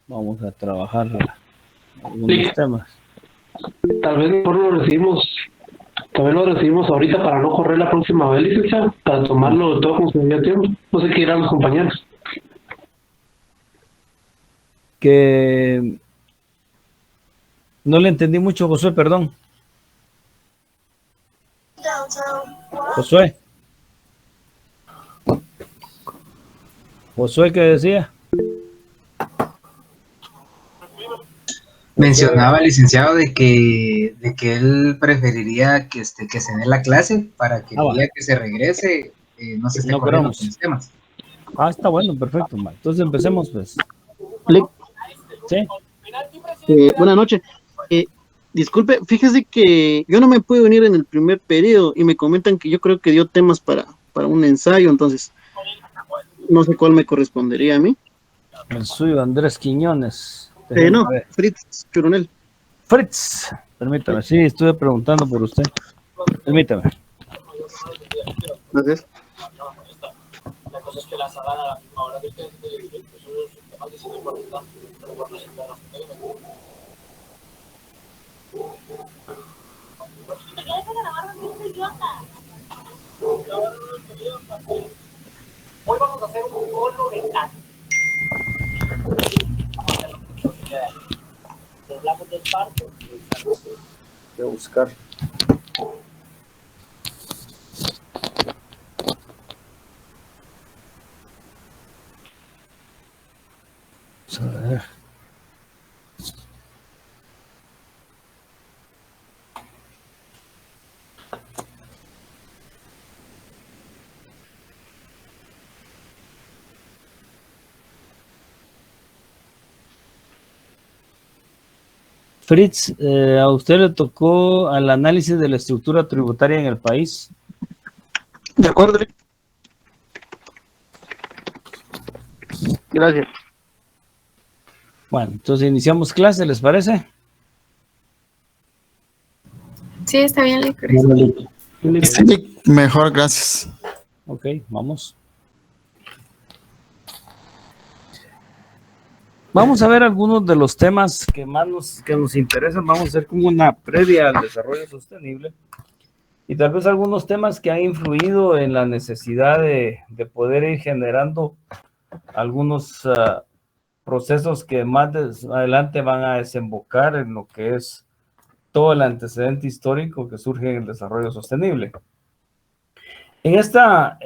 Vamos a trabajar algunos Clic. temas. Tal vez mejor lo recibimos ahorita para no correr la próxima vez, licenciado, para tomarlo todo como se dio tiempo. No sé qué dirán los compañeros. Que no le entendí mucho, Josué, perdón. Josué. Josué, ¿qué decía? Josué. Mencionaba el licenciado de que él preferiría que se dé la clase para que Ah, el va. día que se regrese no se esté No corriendo con corramos. los temas. Ah, está bueno, perfecto, ma. Entonces empecemos, pues. Clic. Sí. Buenas noches. Eh, Disculpe, fíjese que yo no me pude venir en el primer periodo y me comentan que yo creo que dio temas para un ensayo, entonces no sé cuál me correspondería a mí. El suyo, Andrés Quiñones. Déjeme No, ver. Fritz Churonel. Fritz, permítame. Sí, estuve preguntando por usted. Permítame. Gracias. Voy a buscar. Vamos a ver. Fritz, a usted le tocó al análisis de la estructura tributaria en el país. De acuerdo. Gracias. Bueno, entonces iniciamos clase, ¿les parece? Sí, está bien, Lic. Sí, mejor, gracias. Ok, vamos. Vamos a ver algunos de los temas que más nos interesan. Vamos a hacer como una previa al desarrollo sostenible y tal vez algunos temas que han influido en la necesidad de poder ir generando algunos procesos que más adelante van a desembocar en lo que es todo el antecedente histórico que surge en el desarrollo sostenible. En esta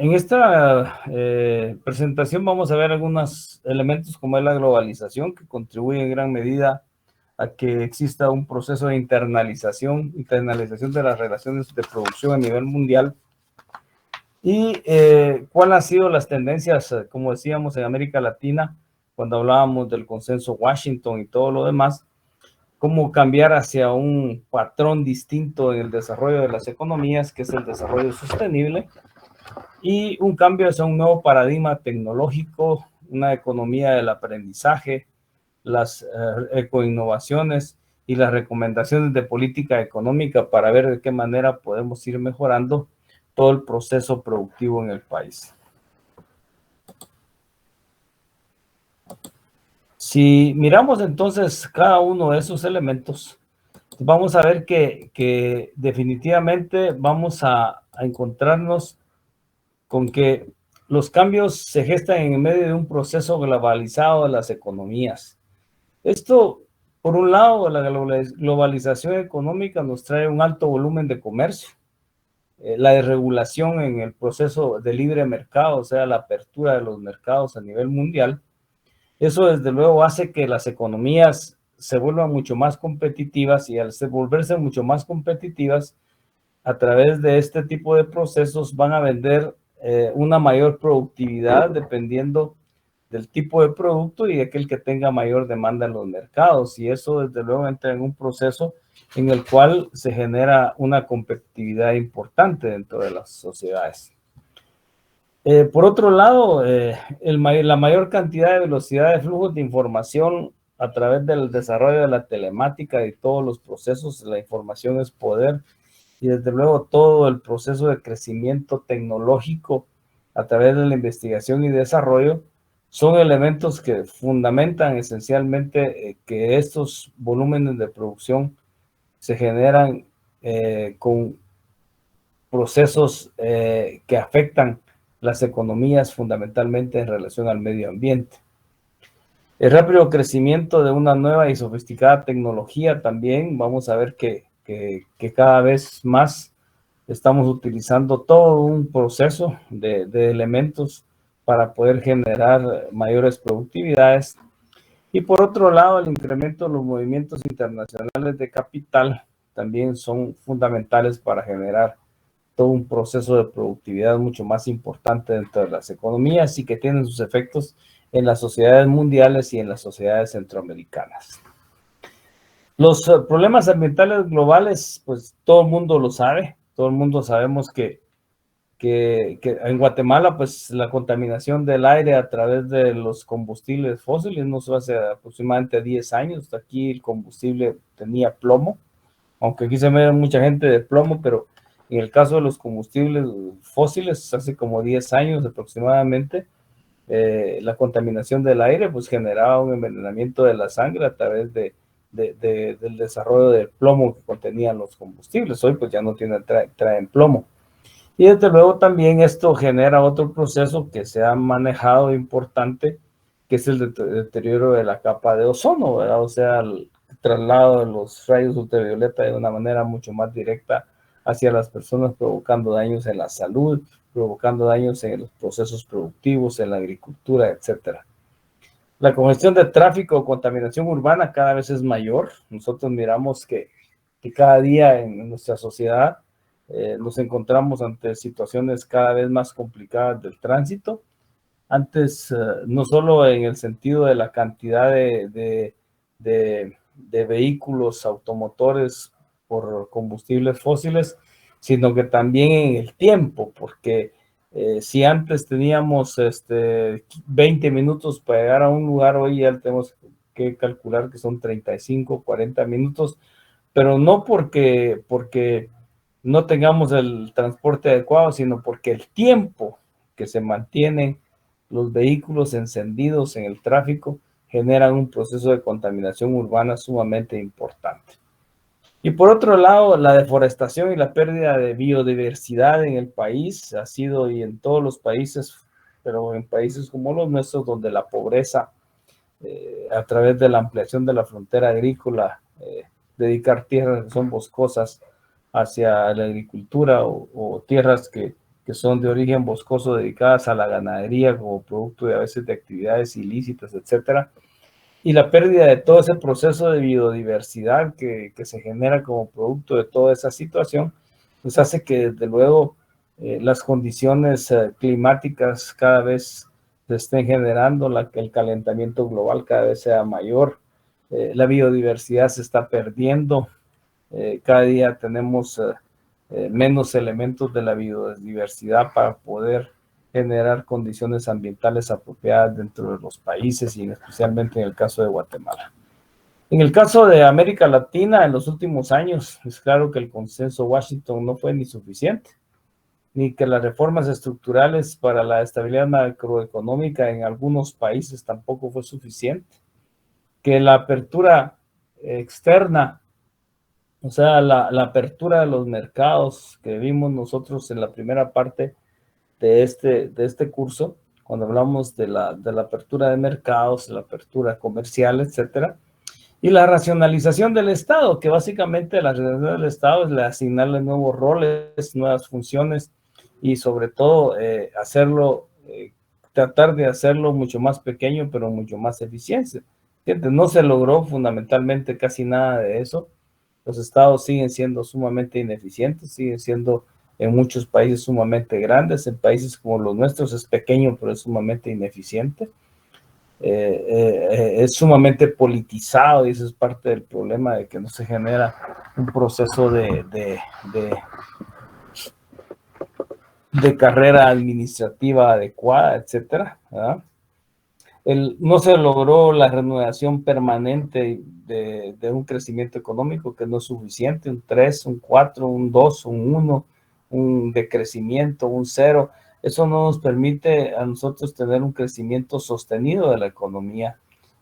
presentación vamos a ver algunos elementos como es la globalización, que contribuye en gran medida a que exista un proceso de internalización de las relaciones de producción a nivel mundial. Y cuáles han sido las tendencias, como decíamos, en América Latina, cuando hablábamos del consenso Washington y todo lo demás, cómo cambiar hacia un patrón distinto en el desarrollo de las economías, que es el desarrollo sostenible, y un cambio hacia un nuevo paradigma tecnológico, una economía del aprendizaje, las ecoinnovaciones y las recomendaciones de política económica para ver de qué manera podemos ir mejorando todo el proceso productivo en el país. Si miramos entonces cada uno de esos elementos, vamos a ver que definitivamente vamos a encontrarnos con que los cambios se gestan en medio de un proceso globalizado de las economías. Esto, por un lado, la globalización económica nos trae un alto volumen de comercio, la desregulación en el proceso de libre mercado, o sea, la apertura de los mercados a nivel mundial. Eso, desde luego, hace que las economías se vuelvan mucho más competitivas y al volverse mucho más competitivas, a través de este tipo de procesos van a vender una mayor productividad dependiendo del tipo de producto y aquel que tenga mayor demanda en los mercados. Y eso, desde luego, entra en un proceso en el cual se genera una competitividad importante dentro de las sociedades. Por otro lado, la mayor cantidad de velocidad de flujos de información a través del desarrollo de la telemática y todos los procesos, la información es poder, y desde luego todo el proceso de crecimiento tecnológico a través de la investigación y desarrollo son elementos que fundamentan esencialmente que estos volúmenes de producción se generan con procesos que afectan las economías fundamentalmente en relación al medio ambiente. El rápido crecimiento de una nueva y sofisticada tecnología también, vamos a ver que cada vez más estamos utilizando todo un proceso de elementos para poder generar mayores productividades. Y por otro lado, el incremento de los movimientos internacionales de capital también son fundamentales para generar todo un proceso de productividad mucho más importante dentro de las economías y que tienen sus efectos en las sociedades mundiales y en las sociedades centroamericanas. Los problemas ambientales globales, pues todo el mundo lo sabe, todo el mundo sabemos que en Guatemala, pues la contaminación del aire a través de los combustibles fósiles no se hace aproximadamente 10 años. Aquí el combustible tenía plomo, aunque aquí se ve mucha gente de plomo, pero en el caso de los combustibles fósiles, hace como 10 años aproximadamente, la contaminación del aire pues generaba un envenenamiento de la sangre a través del desarrollo del plomo que contenían los combustibles. Hoy pues ya no traen plomo. Y desde luego también esto genera otro proceso que se ha manejado importante, que es el deterioro de la capa de ozono, ¿verdad? O sea, el traslado de los rayos ultravioleta de una manera mucho más directa hacia las personas, provocando daños en la salud, provocando daños en los procesos productivos, en la agricultura, etcétera. La congestión de tráfico o contaminación urbana cada vez es mayor. Nosotros miramos que cada día en nuestra sociedad nos encontramos ante situaciones cada vez más complicadas del tránsito. Antes, no solo en el sentido de la cantidad de vehículos automotores por combustibles fósiles, sino que también en el tiempo, porque si antes teníamos 20 minutos para llegar a un lugar, hoy ya tenemos que calcular que son 35, 40 minutos, pero no porque no tengamos el transporte adecuado, sino porque el tiempo que se mantienen los vehículos encendidos en el tráfico generan un proceso de contaminación urbana sumamente importante. Y por otro lado, la deforestación y la pérdida de biodiversidad en el país ha sido, y en todos los países, pero en países como los nuestros, donde la pobreza, a través de la ampliación de la frontera agrícola, dedicar tierras que son boscosas hacia la agricultura o tierras que son de origen boscoso dedicadas a la ganadería como producto de a veces de actividades ilícitas, etcétera, y la pérdida de todo ese proceso de biodiversidad que se genera como producto de toda esa situación, pues hace que desde luego las condiciones climáticas cada vez se estén generando, que el calentamiento global cada vez sea mayor, la biodiversidad se está perdiendo, cada día tenemos menos elementos de la biodiversidad para poder generar condiciones ambientales apropiadas dentro de los países y especialmente en el caso de Guatemala. En el caso de América Latina, en los últimos años, es claro que el consenso Washington no fue ni suficiente, ni que las reformas estructurales para la estabilidad macroeconómica en algunos países tampoco fue suficiente, que la apertura externa, o sea, la apertura de los mercados que vimos nosotros en la primera parte de este curso, cuando hablamos de la apertura de mercados, la apertura comercial, etcétera, y la racionalización del Estado, que básicamente la racionalización del Estado es asignarle nuevos roles, nuevas funciones y sobre todo tratar de hacerlo mucho más pequeño, pero mucho más eficiente. No se logró fundamentalmente casi nada de eso. Los estados siguen siendo sumamente ineficientes, siguen siendo en muchos países sumamente grandes, en países como los nuestros es pequeño, pero es sumamente ineficiente. Es sumamente politizado y eso es parte del problema de que no se genera un proceso de carrera administrativa adecuada, etcétera, ¿verdad? No se logró la renovación permanente de un crecimiento económico que no es suficiente, un 3, un 4, un 2, un 1, un decrecimiento, un 0. eso no nos permite a nosotros tener un crecimiento sostenido de la economía,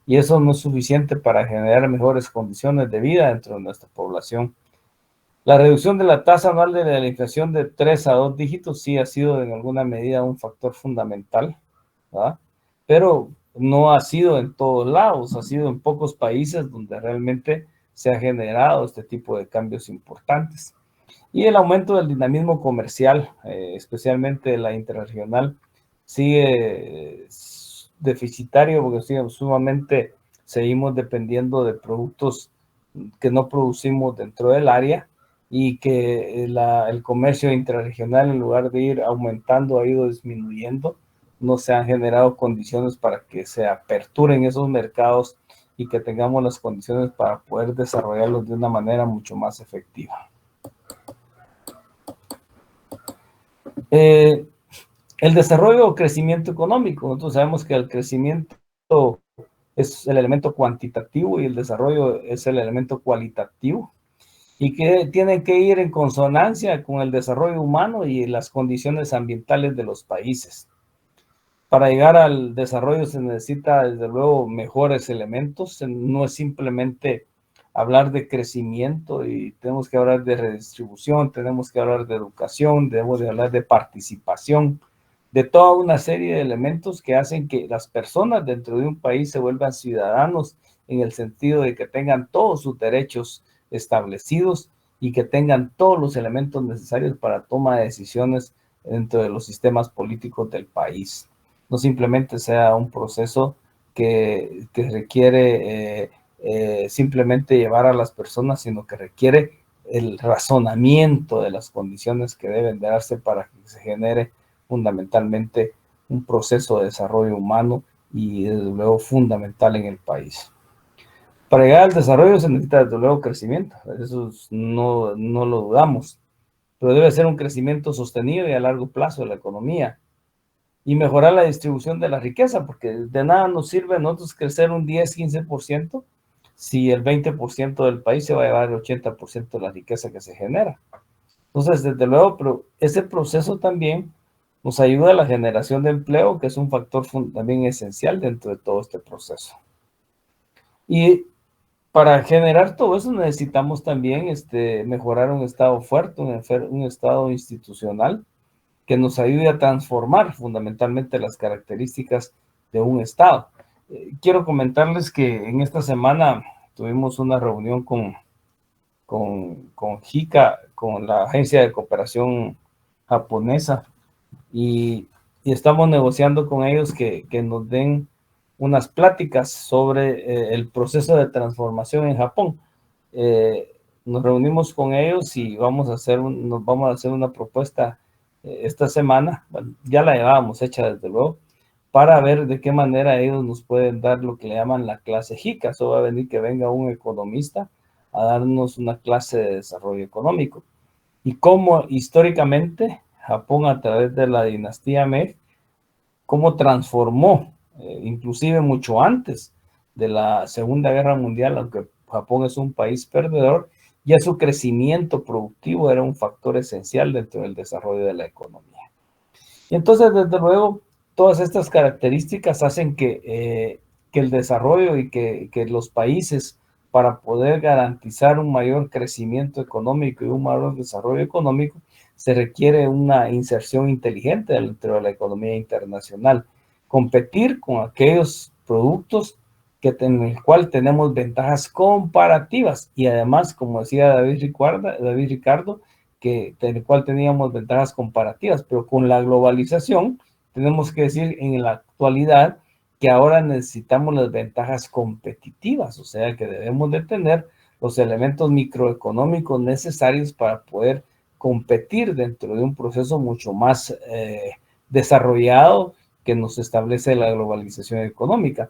y eso no es suficiente para generar mejores condiciones de vida dentro de nuestra población. La reducción de la tasa anual de la inflación de 3 a 2 dígitos sí ha sido en alguna medida un factor fundamental, ¿verdad? Pero no ha sido en todos lados, ha sido en pocos países donde realmente se ha generado este tipo de cambios importantes. Y el aumento del dinamismo comercial, especialmente la interregional, sigue deficitario porque sumamente seguimos dependiendo de productos que no producimos dentro del área, y que el comercio intrarregional, en lugar de ir aumentando, ha ido disminuyendo. No se han generado condiciones para que se aperturen esos mercados y que tengamos las condiciones para poder desarrollarlos de una manera mucho más efectiva. El desarrollo o crecimiento económico. Nosotros sabemos que el crecimiento es el elemento cuantitativo y el desarrollo es el elemento cualitativo, y que tienen que ir en consonancia con el desarrollo humano y las condiciones ambientales de los países. Para llegar al desarrollo se necesita, desde luego, mejores elementos. No es simplemente hablar de crecimiento, y tenemos que hablar de redistribución, tenemos que hablar de educación, debemos de hablar de participación, de toda una serie de elementos que hacen que las personas dentro de un país se vuelvan ciudadanos, en el sentido de que tengan todos sus derechos establecidos y que tengan todos los elementos necesarios para toma de decisiones dentro de los sistemas políticos del país. No simplemente sea un proceso que requiere simplemente llevar a las personas, sino que requiere el razonamiento de las condiciones que deben darse para que se genere fundamentalmente un proceso de desarrollo humano y desde luego fundamental en el país. Para llegar al desarrollo se necesita desde luego crecimiento, eso no lo dudamos, pero debe ser un crecimiento sostenido y a largo plazo de la economía, y mejorar la distribución de la riqueza, porque de nada nos sirve a nosotros crecer un 10-15% si el 20% del país se va a llevar el 80% de la riqueza que se genera. Entonces, desde luego, pero ese proceso también nos ayuda a la generación de empleo, que es un factor también esencial dentro de todo este proceso. Y para generar todo eso necesitamos también mejorar un Estado fuerte, un Estado institucional que nos ayude a transformar fundamentalmente las características de un Estado. Quiero comentarles que en esta semana tuvimos una reunión con JICA, con la Agencia de Cooperación Japonesa, y estamos negociando con ellos que nos den unas pláticas sobre el proceso de transformación en Japón. Nos reunimos con ellos y vamos a hacer una propuesta esta semana. Bueno, ya la llevábamos hecha desde luego, para ver de qué manera ellos nos pueden dar lo que le llaman la clase JICA. Eso va a venir que venga un economista a darnos una clase de desarrollo económico, y cómo históricamente Japón, a través de la dinastía Meiji, cómo transformó, inclusive mucho antes de la Segunda Guerra Mundial, aunque Japón es un país perdedor, ya su crecimiento productivo era un factor esencial dentro del desarrollo de la economía. Y entonces, desde luego, todas estas características hacen que el desarrollo y que los países, para poder garantizar un mayor crecimiento económico y un mayor desarrollo económico, se requiere una inserción inteligente dentro de la economía internacional. Competir con aquellos productos en el cual tenemos ventajas comparativas, y además, como decía David Ricardo, en el cual teníamos ventajas comparativas, pero con la globalización tenemos que decir en la actualidad que ahora necesitamos las ventajas competitivas, o sea que debemos de tener los elementos microeconómicos necesarios para poder competir dentro de un proceso mucho más desarrollado que nos establece la globalización económica.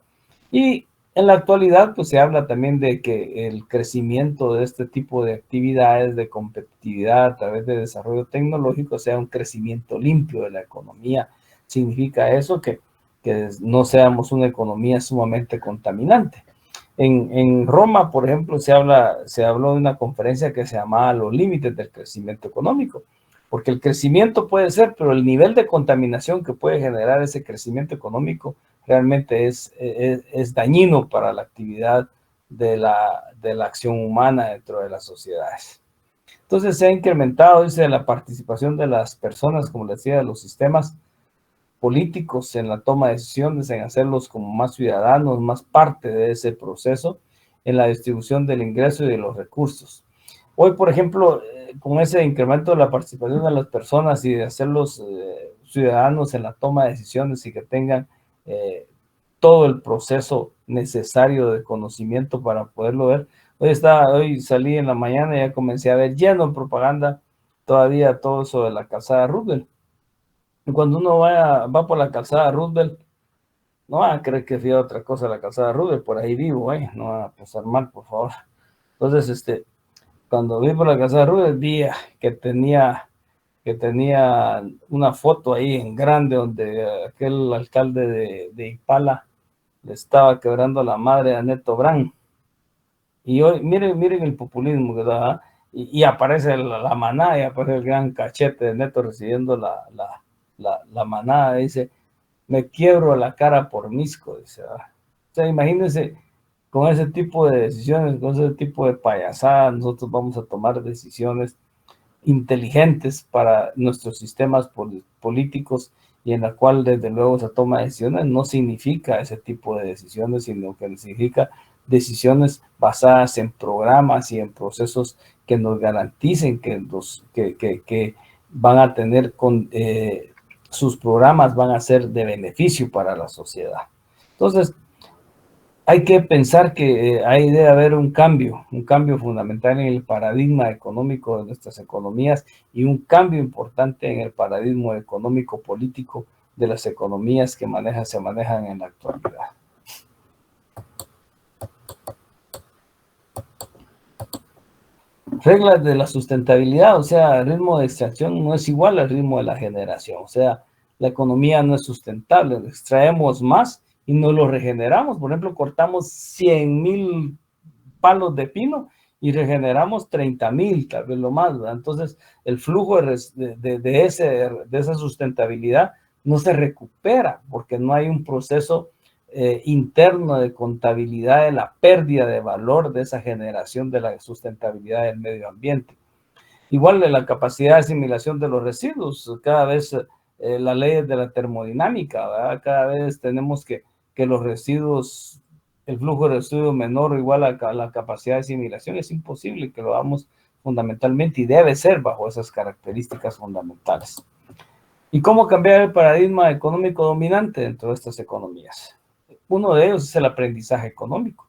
Y en la actualidad, pues se habla también de que el crecimiento de este tipo de actividades de competitividad a través de desarrollo tecnológico sea un crecimiento limpio de la economía. Significa eso que no seamos una economía sumamente contaminante. En Roma, por ejemplo, se habló de una conferencia que se llamaba Los límites del crecimiento económico, porque el crecimiento puede ser, pero el nivel de contaminación que puede generar ese crecimiento económico realmente es dañino para la actividad de la acción humana dentro de las sociedades. Entonces se ha incrementado, dice, la participación de las personas, como les decía, de los sistemas políticos en la toma de decisiones, en hacerlos como más ciudadanos, más parte de ese proceso, en la distribución del ingreso y de los recursos. Hoy, por ejemplo, con ese incremento de la participación de las personas y de hacerlos ciudadanos en la toma de decisiones y que tengan todo el proceso necesario de conocimiento para poderlo ver. Hoy salí en la mañana y ya comencé a ver lleno de propaganda todavía todo eso de la calzada Roosevelt. Y cuando uno va por la calzada Roosevelt, no van a creer que fui a otra cosa la calzada Roosevelt, por ahí vivo, no van a pasar mal, por favor. Entonces, cuando vi por la calzada Roosevelt, vi que tenía una foto ahí en grande donde aquel alcalde de Ipala le estaba quebrando la madre a Neto Brand. Y hoy, miren el populismo que da, y aparece la manada, y aparece el gran cachete de Neto recibiendo la manada, dice, me quiebro la cara por Misco, dice. O sea, imagínense, con ese tipo de decisiones, con ese tipo de payasadas, nosotros vamos a tomar decisiones inteligentes para nuestros sistemas políticos, y en la cual desde luego se toma decisiones no significa ese tipo de decisiones, sino que significa decisiones basadas en programas y en procesos que nos garanticen que van a tener sus programas van a ser de beneficio para la sociedad. Entonces, hay que pensar que hay de haber un cambio fundamental en el paradigma económico de nuestras economías y un cambio importante en el paradigma económico-político de las economías que se manejan en la actualidad. Reglas de la sustentabilidad, o sea, el ritmo de extracción no es igual al ritmo de la generación, o sea, la economía no es sustentable, extraemos más y no lo regeneramos. Por ejemplo, cortamos 100,000 palos de pino y regeneramos 30,000, tal vez lo más, ¿verdad? Entonces, el flujo de esa sustentabilidad no se recupera porque no hay un proceso interno de contabilidad de la pérdida de valor de esa generación de la sustentabilidad del medio ambiente. Igual de la capacidad de asimilación de los residuos, cada vez las leyes de la termodinámica, ¿verdad? Cada vez tenemos que los residuos, el flujo de residuos menor o igual a la capacidad de asimilación, es imposible que lo hagamos fundamentalmente y debe ser bajo esas características fundamentales. ¿Y cómo cambiar el paradigma económico dominante dentro de estas economías? Uno de ellos es el aprendizaje económico,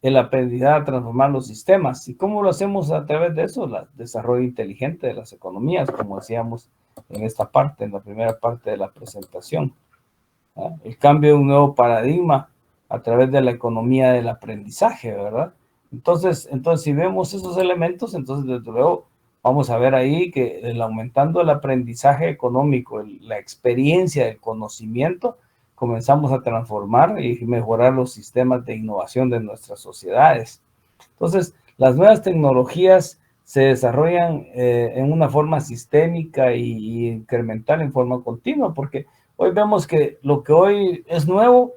el aprendizaje a transformar los sistemas. ¿Y cómo lo hacemos a través de eso? El desarrollo inteligente de las economías, como decíamos en esta parte, en la primera parte de la presentación. El cambio de un nuevo paradigma a través de la economía del aprendizaje, ¿verdad? Entonces si vemos esos elementos, entonces desde luego vamos a ver ahí que aumentando el aprendizaje económico, la experiencia del conocimiento, comenzamos a transformar y mejorar los sistemas de innovación de nuestras sociedades. Entonces, las nuevas tecnologías se desarrollan en una forma sistémica y incremental en forma continua, porque hoy vemos que lo que hoy es nuevo,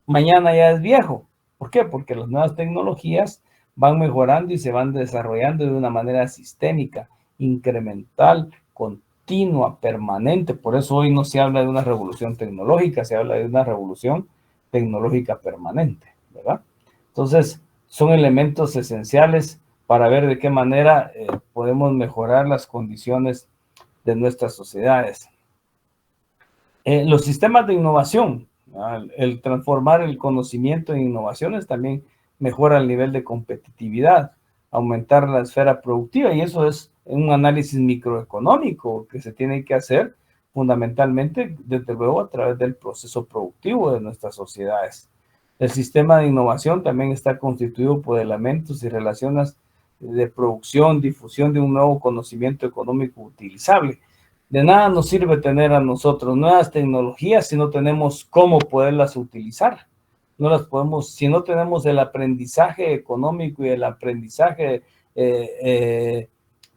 mañana ya es viejo. ¿Por qué? Porque las nuevas tecnologías van mejorando y se van desarrollando de una manera sistémica, incremental, continua, permanente. Por eso hoy no se habla de una revolución tecnológica, se habla de una revolución tecnológica permanente, ¿verdad? Entonces, son elementos esenciales para ver de qué manera podemos mejorar las condiciones de nuestras sociedades. Los sistemas de innovación, el transformar el conocimiento en innovaciones también mejora el nivel de competitividad, aumentar la esfera productiva, y eso es un análisis microeconómico que se tiene que hacer fundamentalmente, desde luego, a través del proceso productivo de nuestras sociedades. El sistema de innovación también está constituido por elementos y relaciones de producción, difusión de un nuevo conocimiento económico utilizable. De nada nos sirve tener a nosotros nuevas tecnologías si no tenemos cómo poderlas utilizar. No las podemos, si no tenemos el aprendizaje económico y el aprendizaje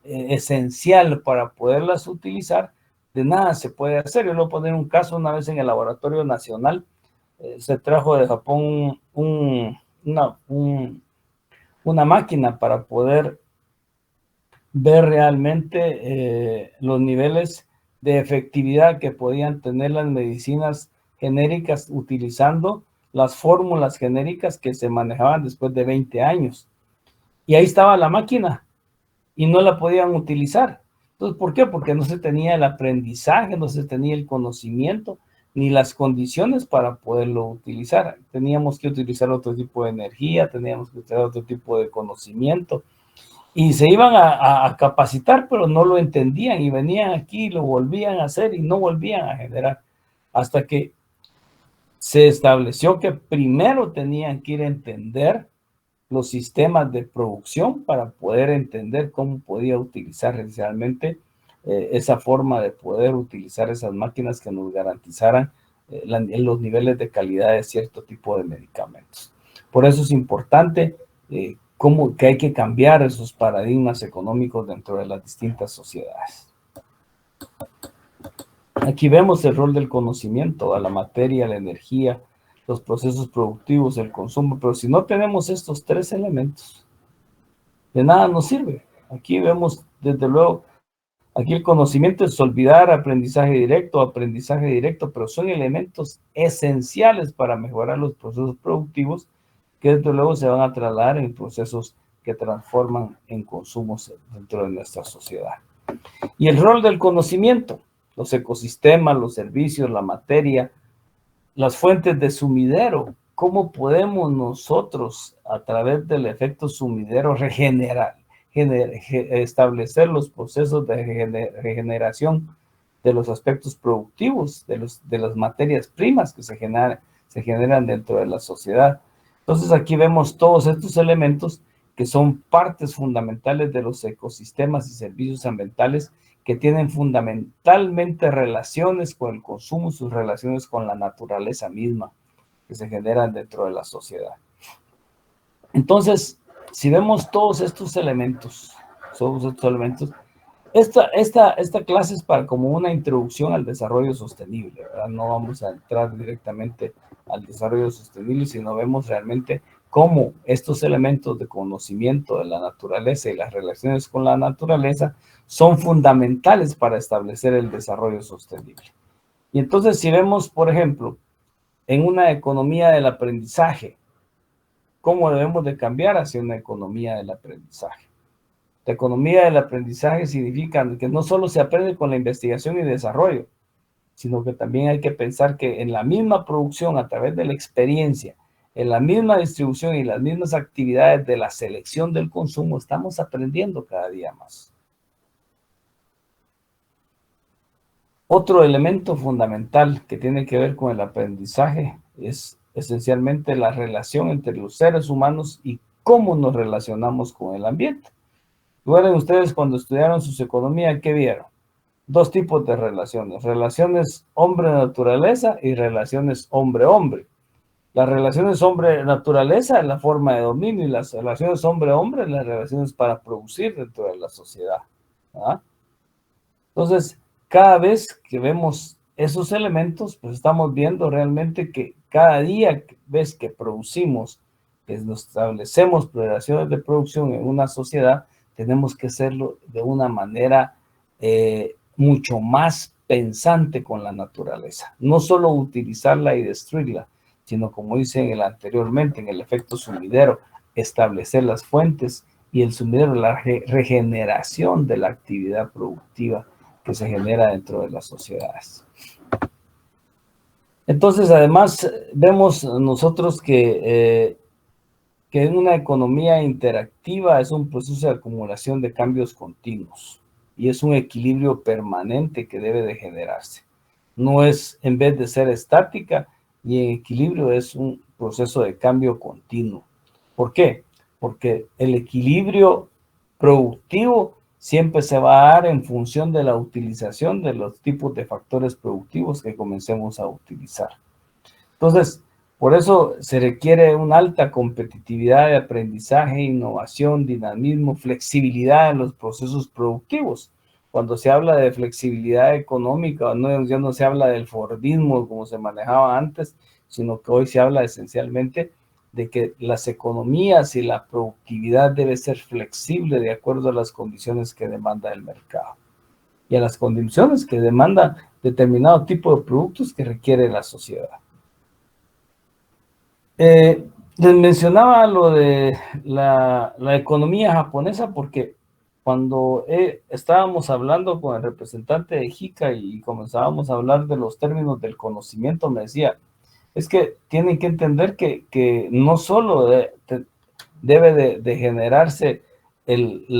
esencial para poderlas utilizar, de nada se puede hacer. Yo le voy a poner un caso. Una vez en el Laboratorio Nacional se trajo de Japón una máquina para poder ver realmente los niveles de efectividad que podían tener las medicinas genéricas utilizando las fórmulas genéricas que se manejaban después de 20 años. Y ahí estaba la máquina y no la podían utilizar. Entonces, ¿por qué? Porque no se tenía el aprendizaje, no se tenía el conocimiento, ni las condiciones para poderlo utilizar. Teníamos que utilizar otro tipo de energía, teníamos que utilizar otro tipo de conocimiento. Y se iban a capacitar, pero no lo entendían y venían aquí y lo volvían a hacer y no volvían a generar. Hasta que se estableció que primero tenían que ir a entender los sistemas de producción para poder entender cómo podía utilizar realmente esa forma de poder utilizar esas máquinas que nos garantizaran los niveles de calidad de cierto tipo de medicamentos. Por eso es importante que hay que cambiar esos paradigmas económicos dentro de las distintas sociedades. Aquí vemos el rol del conocimiento, a la materia, la energía, los procesos productivos, el consumo, pero si no tenemos estos tres elementos, de nada nos sirve. Aquí vemos, desde luego, aquí el conocimiento es olvidar aprendizaje directo, pero son elementos esenciales para mejorar los procesos productivos que desde luego se van a trasladar en procesos que transforman en consumos dentro de nuestra sociedad. Y el rol del conocimiento, los ecosistemas, los servicios, la materia, las fuentes de sumidero. ¿Cómo podemos nosotros, a través del efecto sumidero, establecer los procesos de regeneración de los aspectos productivos, de las materias primas que se generan dentro de la sociedad? Entonces aquí vemos todos estos elementos que son partes fundamentales de los ecosistemas y servicios ambientales que tienen fundamentalmente relaciones con el consumo, sus relaciones con la naturaleza misma que se generan dentro de la sociedad. Entonces, si vemos todos estos elementos, esta clase es como una introducción al desarrollo sostenible, ¿verdad? No vamos a entrar directamente al desarrollo sostenible, sino vemos realmente cómo estos elementos de conocimiento de la naturaleza y las relaciones con la naturaleza son fundamentales para establecer el desarrollo sostenible. Y entonces, si vemos, por ejemplo, en una economía del aprendizaje, ¿cómo debemos de cambiar hacia una economía del aprendizaje? La economía del aprendizaje significa que no solo se aprende con la investigación y desarrollo, sino que también hay que pensar que en la misma producción, a través de la experiencia, en la misma distribución y las mismas actividades de la selección del consumo, estamos aprendiendo cada día más. Otro elemento fundamental que tiene que ver con el aprendizaje es esencialmente la relación entre los seres humanos y cómo nos relacionamos con el ambiente. Recuerden ustedes cuando estudiaron sus economía, ¿qué vieron? Dos tipos de relaciones. Relaciones hombre-naturaleza y relaciones hombre-hombre. Las relaciones hombre-naturaleza es la forma de dominio y las relaciones hombre-hombre las relaciones para producir dentro de la sociedad. ¿Ah? Entonces, cada vez que vemos esos elementos, pues estamos viendo realmente que cada día vez que producimos, que nos establecemos relaciones de producción en una sociedad, tenemos que hacerlo de una manera mucho más pensante con la naturaleza. No solo utilizarla y destruirla, sino como dice anteriormente, en el efecto sumidero, establecer las fuentes y el sumidero, la regeneración de la actividad productiva que se genera dentro de las sociedades. Entonces, además, vemos nosotros que en una economía interactiva es un proceso de acumulación de cambios continuos y es un equilibrio permanente que debe de generarse. No es, en vez de ser estática, y en equilibrio es un proceso de cambio continuo. ¿Por qué? Porque el equilibrio productivo siempre se va a dar en función de la utilización de los tipos de factores productivos que comencemos a utilizar. Entonces, Por eso se requiere una alta competitividad de aprendizaje, innovación, dinamismo, flexibilidad en los procesos productivos. Cuando se habla de flexibilidad económica, ya no se habla del Fordismo como se manejaba antes, sino que hoy se habla esencialmente de que las economías y la productividad debe ser flexible de acuerdo a las condiciones que demanda el mercado y a las condiciones que demanda determinado tipo de productos que requiere la sociedad. Les mencionaba lo de la economía japonesa porque cuando estábamos hablando con el representante de JICA y comenzábamos a hablar de los términos del conocimiento, me decía, es que tienen que entender que no solo debe de generarse el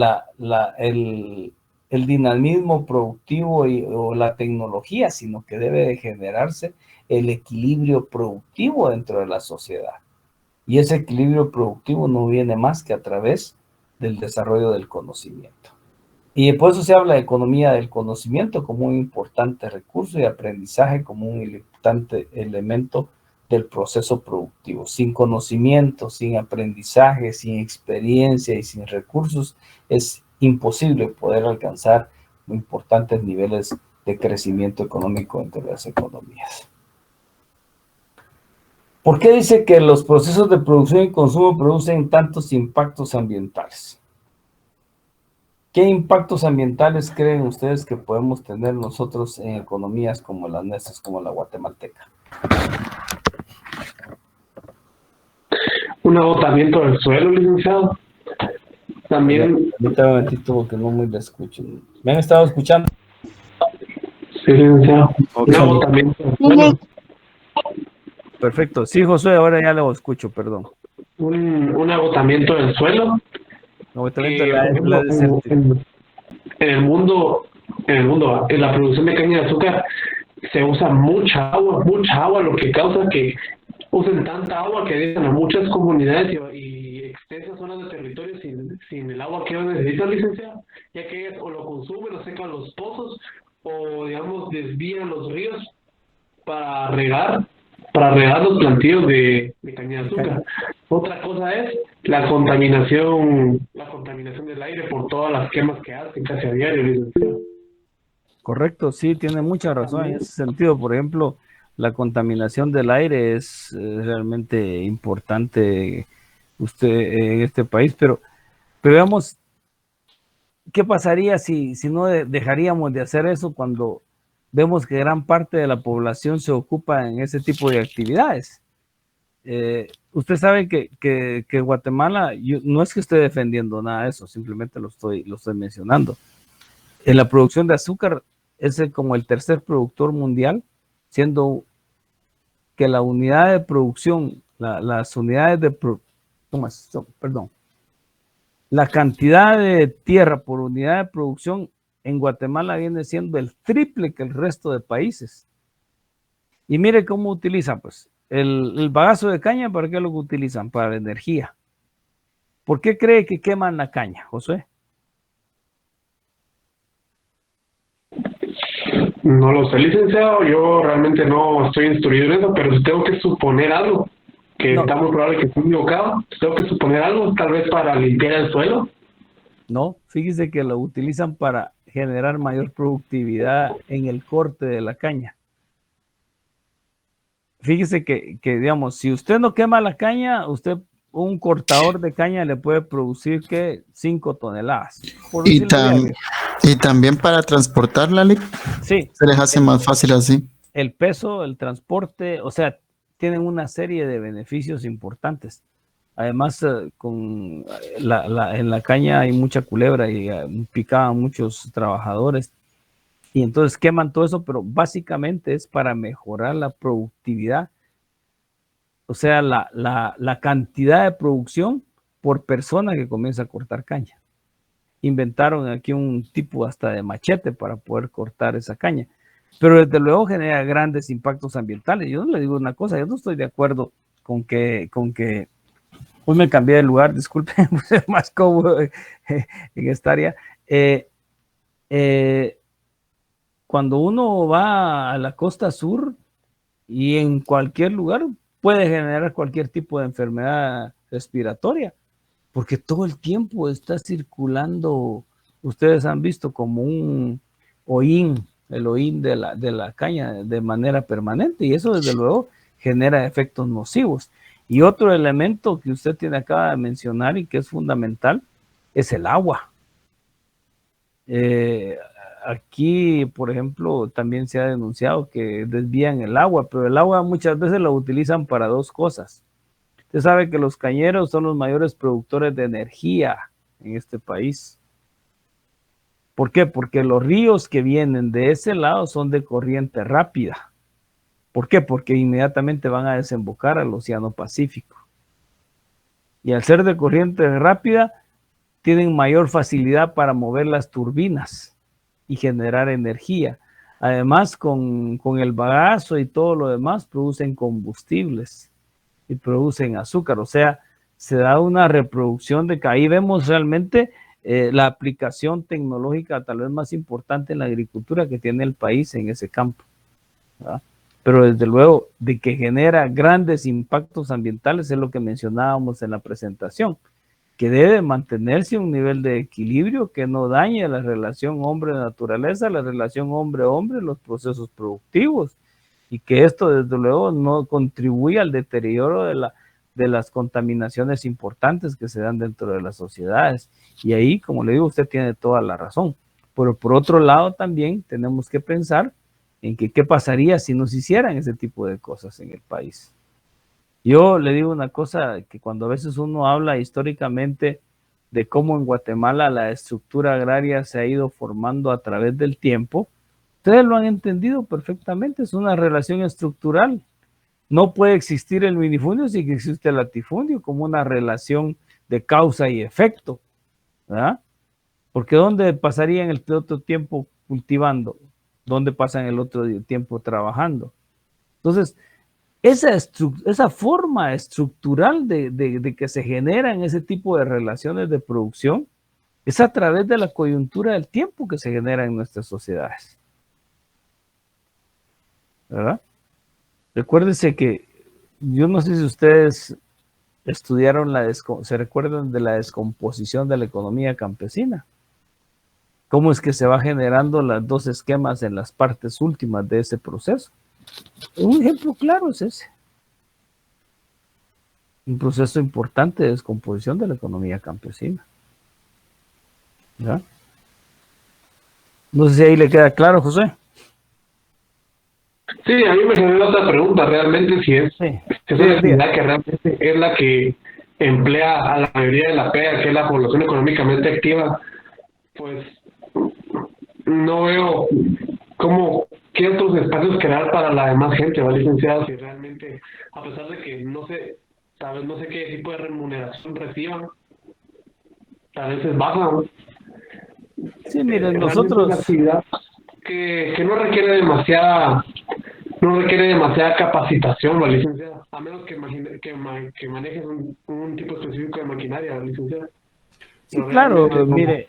dinamismo productivo o la tecnología, sino que debe de generarse el equilibrio productivo dentro de la sociedad. Y ese equilibrio productivo no viene más que a través del desarrollo del conocimiento. Y por eso se habla de economía del conocimiento como un importante recurso y aprendizaje como un importante elemento del proceso productivo. Sin conocimiento, sin aprendizaje, sin experiencia y sin recursos, es imposible poder alcanzar importantes niveles de crecimiento económico entre las economías. ¿Por qué dice que los procesos de producción y consumo producen tantos impactos ambientales? ¿Qué impactos ambientales creen ustedes que podemos tener nosotros en economías como las nuestras, como la guatemalteca? Un agotamiento del suelo, licenciado. También. Ahorita un momentito porque no muy lo escucho. ¿Me han estado escuchando? Sí, licenciado. Un agotamiento del suelo. Perfecto. Sí, Josué, ahora ya lo escucho, perdón. Un agotamiento del suelo. Agotamiento en el mundo, en la producción de caña de azúcar, se usa mucha agua, lo que causa que usen tanta agua que dejan a muchas comunidades y extensas zonas de territorio sin el agua que ellos necesitan, licenciado, ya que ellos o lo consumen o secan los pozos o, digamos, desvían los ríos para regar los plantíos de caña de azúcar. Otra cosa es la contaminación del aire por todas las quemas que hacen casi a diario, licenciado. Correcto, sí, tiene mucha razón en ese sentido. Por ejemplo, la contaminación del aire es realmente importante en este país, pero veamos qué pasaría si no dejaríamos de hacer eso cuando vemos que gran parte de la población se ocupa en ese tipo de actividades. Usted sabe que Guatemala, no es que esté defendiendo nada de eso, simplemente lo estoy mencionando. En la producción de azúcar es como el tercer productor mundial, siendo que la unidad de producción, las unidades de la cantidad de tierra por unidad de producción en Guatemala viene siendo el triple que el resto de países. Y mire cómo utilizan, pues, el bagazo de caña, ¿para qué lo utilizan? Para la energía. ¿Por qué cree que queman la caña, Josué? No lo sé, licenciado, yo realmente no estoy instruido en eso, pero si tengo que suponer algo, que está muy probable que esté equivocado, tengo que suponer algo, tal vez para limpiar el suelo. No, fíjese que lo utilizan para generar mayor productividad en el corte de la caña. Fíjese que digamos, si usted no quema la caña, un cortador de caña le puede producir, ¿qué? 5 toneladas. Y también para transportarla, sí, se les hace más fácil así. El peso, el transporte, o sea, tienen una serie de beneficios importantes. Además, en la caña hay mucha culebra y picaban muchos trabajadores. Y entonces queman todo eso, pero básicamente es para mejorar la productividad. O sea, la cantidad de producción por persona que comienza a cortar caña. Inventaron aquí un tipo hasta de machete para poder cortar esa caña. Pero desde luego genera grandes impactos ambientales. Yo le digo una cosa, yo no estoy de acuerdo con que hoy me cambié de lugar, disculpe, más cómodo en esta área. Cuando uno va a la costa sur y en cualquier lugar, puede generar cualquier tipo de enfermedad respiratoria, porque todo el tiempo está circulando, ustedes han visto como un hollín, el hollín de la caña de manera permanente, y eso desde luego genera efectos nocivos. Y otro elemento que usted acaba de mencionar y que es fundamental es el agua. Aquí, por ejemplo, también se ha denunciado que desvían el agua, pero el agua muchas veces la utilizan para dos cosas. Usted sabe que los cañeros son los mayores productores de energía en este país. ¿Por qué? Porque los ríos que vienen de ese lado son de corriente rápida. ¿Por qué? Porque inmediatamente van a desembocar al Océano Pacífico. Y al ser de corriente rápida, tienen mayor facilidad para mover las turbinas y generar energía. Además, con el bagazo y todo lo demás, producen combustibles y producen azúcar. O sea, se da una reproducción de que ahí vemos realmente la aplicación tecnológica tal vez más importante en la agricultura que tiene el país en ese campo, ¿verdad? Pero desde luego de que genera grandes impactos ambientales es lo que mencionábamos en la presentación, que debe mantenerse un nivel de equilibrio que no dañe la relación hombre-naturaleza, la relación hombre-hombre, los procesos productivos, y que esto desde luego no contribuya al deterioro de las contaminaciones importantes que se dan dentro de las sociedades. Y ahí, como le digo, usted tiene toda la razón. Pero por otro lado también tenemos que pensar en que qué pasaría si no se hicieran ese tipo de cosas en el país. Yo le digo una cosa, que cuando a veces uno habla históricamente de cómo en Guatemala la estructura agraria se ha ido formando a través del tiempo, ustedes lo han entendido perfectamente, es una relación estructural. No puede existir el minifundio sin que existe el latifundio como una relación de causa y efecto, ¿verdad? Porque ¿dónde pasarían el otro tiempo cultivando? ¿Dónde pasan el otro tiempo trabajando? Entonces, esa forma estructural de que se generan ese tipo de relaciones de producción es a través de la coyuntura del tiempo que se genera en nuestras sociedades, ¿verdad? Recuérdense que yo no sé si ustedes estudiaron se recuerdan de la descomposición de la economía campesina. ¿Cómo es que se va generando los dos esquemas en las partes últimas de ese proceso? Un ejemplo claro es ese. Un proceso importante de descomposición de la economía campesina, ¿ya? No sé si ahí le queda claro, José. Sí, a mí me genera otra pregunta, realmente, si es, Sí. si es una actividad que realmente es la que emplea a la mayoría de la pega, que es la población económicamente activa, pues no veo qué otros espacios crear para la demás gente, ¿va, licenciado? Si realmente, a pesar de que no sé, tal vez no sé qué tipo de remuneración reciban, tal vez es baja, ¿no? Sí, miren, Realmente es nosotros... una actividad que no requiere demasiada capacitación, ¿va, licenciada? A menos que manejes un tipo específico de maquinaria, ¿va, licenciada? Sí, Pero claro, realmente